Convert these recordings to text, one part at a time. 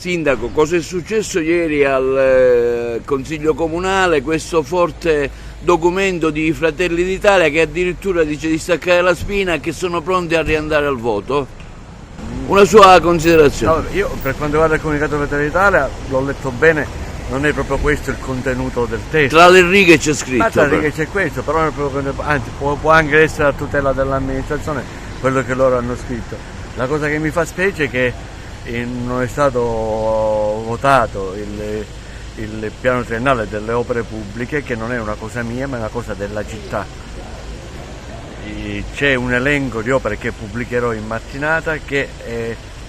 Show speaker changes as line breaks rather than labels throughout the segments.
Sindaco, cosa è successo ieri al Consiglio Comunale? Questo forte documento di Fratelli d'Italia che addirittura dice di staccare la spina e che sono pronti a riandare al voto. Una sua considerazione?
Allora, io per quanto riguarda il comunicato Fratelli d'Italia l'ho letto bene, non è proprio questo il contenuto del testo.
Tra le righe c'è scritto.
Ma tra le righe c'è questo, però non è proprio, anzi può anche essere a tutela dell'amministrazione quello che loro hanno scritto. La cosa che mi fa specie è che non è stato votato il piano triennale delle opere pubbliche, che non è una cosa mia ma è una cosa della città. C'è un elenco di opere che pubblicherò in mattinata che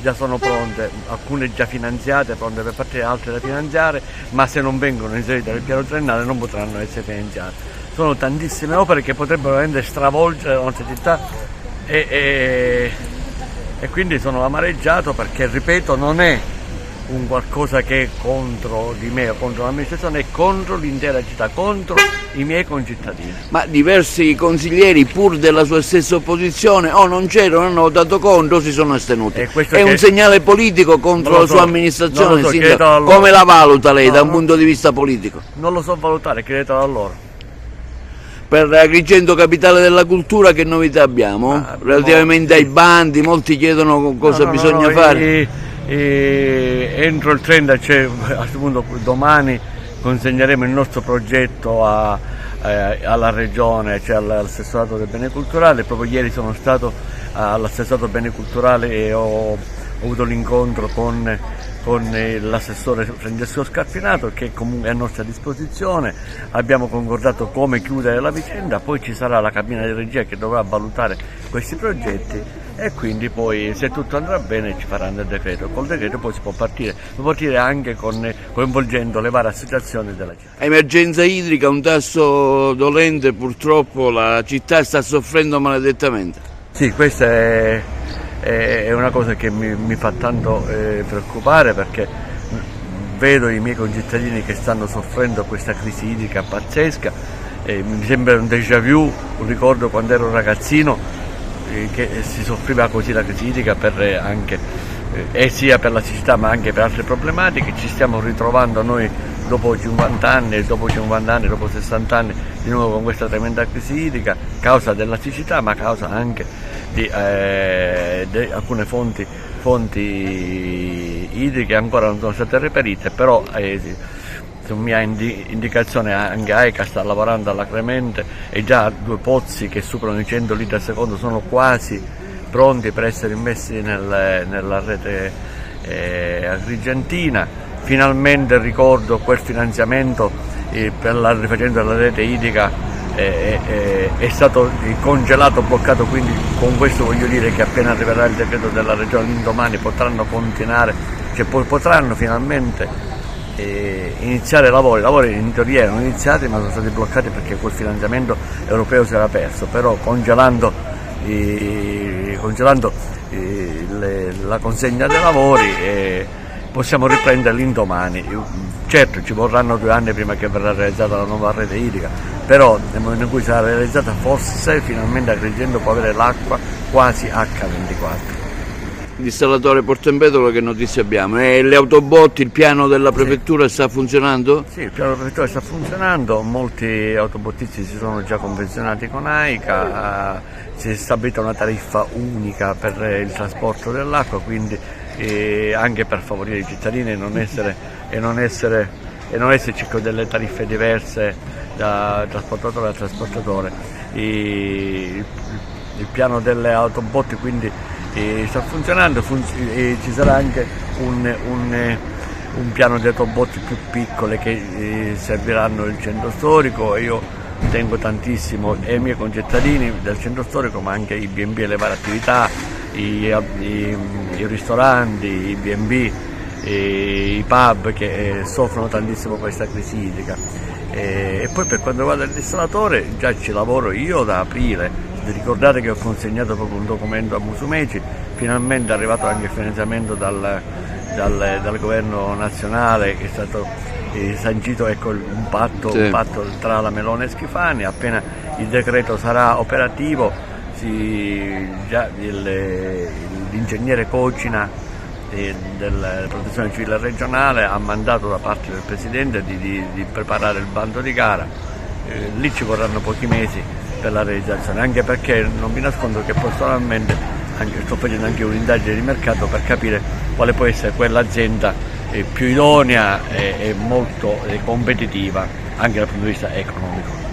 già sono pronte, alcune già finanziate, pronte per partire, altre da finanziare, ma se non vengono inserite nel piano triennale non potranno essere finanziate. Sono tantissime opere che potrebbero veramente stravolgere la nostra città e quindi sono amareggiato perché, ripeto, non è un qualcosa che è contro di me o contro l'amministrazione, è contro l'intera città, contro i miei concittadini.
Ma diversi consiglieri, pur della sua stessa opposizione, o non c'erano, hanno votato contro o si sono astenuti. È un segnale politico contro la sua amministrazione, Sindaco. Come la valuta lei da un punto di vista politico?
Non lo so valutare, chiedetelo a loro.
Per Agrigento, capitale della cultura, che novità abbiamo? Relativamente ai bandi, molti chiedono cosa bisogna fare.
Entro il 30, cioè, appunto, domani consegneremo il nostro progetto alla regione, cioè all'assessorato del bene culturale. Proprio ieri sono stato all'assessorato bene culturale e ho avuto l'incontro con l'assessore Francesco Scarpinato, che comunque è a nostra disposizione. Abbiamo concordato come chiudere la vicenda, poi ci sarà la cabina di regia che dovrà valutare questi progetti e quindi poi, se tutto andrà bene, ci faranno il decreto. Col decreto poi si può partire anche coinvolgendo le varie associazioni della città.
Emergenza idrica, un tasso dolente, purtroppo la città sta soffrendo maledettamente.
Sì, questa è una cosa che mi fa tanto preoccupare, perché vedo i miei concittadini che stanno soffrendo questa crisi idrica pazzesca. Mi sembra un déjà vu, un ricordo quando ero ragazzino che si soffriva così la crisi idrica sia per la siccità ma anche per altre problematiche. Ci stiamo ritrovando noi dopo 50 anni, dopo 60 anni di nuovo con questa tremenda crisi idrica, causa della siccità ma causa anche di alcune fonti idriche ancora non sono state reperite, però su mia indicazione anche AECA sta lavorando alacremente e già 2 pozzi che superano i 100 litri al secondo sono quasi pronti per essere immessi nella rete agrigentina. Finalmente ricordo quel finanziamento per la rifacimento della rete idrica è stato congelato, bloccato, quindi con questo voglio dire che appena arriverà il decreto della regione l'indomani potranno continuare, cioè potranno finalmente iniziare i lavori in teoria erano iniziati ma sono stati bloccati perché quel finanziamento europeo si era perso, però congelando la consegna dei lavori possiamo riprendere l'indomani. Certo, ci vorranno 2 anni prima che verrà realizzata la nuova rete idrica, però nel momento in cui sarà realizzata forse finalmente Agrigento può avere l'acqua quasi H24.
L'installatore Porto Empedocle, che notizie abbiamo? Le autobotti, il piano della prefettura sta funzionando?
Sì, il piano della prefettura sta funzionando, molti autobottisti si sono già convenzionati con AICA, si è stabilita una tariffa unica per il trasporto dell'acqua, quindi anche per favorire i cittadini e non esserci con delle tariffe diverse da trasportatore a trasportatore. Il piano delle autobotti quindi sta funzionando, ci sarà anche un piano di autobotti più piccole che serviranno il centro storico. Io tengo tantissimo ai miei concittadini del centro storico, ma anche i B&B e le varie attività, i ristoranti, i B&B, i pub che soffrono tantissimo questa crisi idrica. E poi per quanto riguarda l'installatore già ci lavoro io da aprile. Ricordate che ho consegnato proprio un documento a Musumeci, finalmente è arrivato anche il finanziamento dal governo nazionale, che è stato sancito, ecco, un patto tra la Meloni e Schifani. Appena il decreto sarà operativo, l'ingegnere Cocina della Protezione Civile regionale ha mandato da parte del Presidente di preparare il bando di gara. Lì ci vorranno pochi mesi per la realizzazione, anche perché non vi nascondo che personalmente sto facendo anche un'indagine di mercato per capire quale può essere quell'azienda più idonea e molto competitiva anche dal punto di vista economico.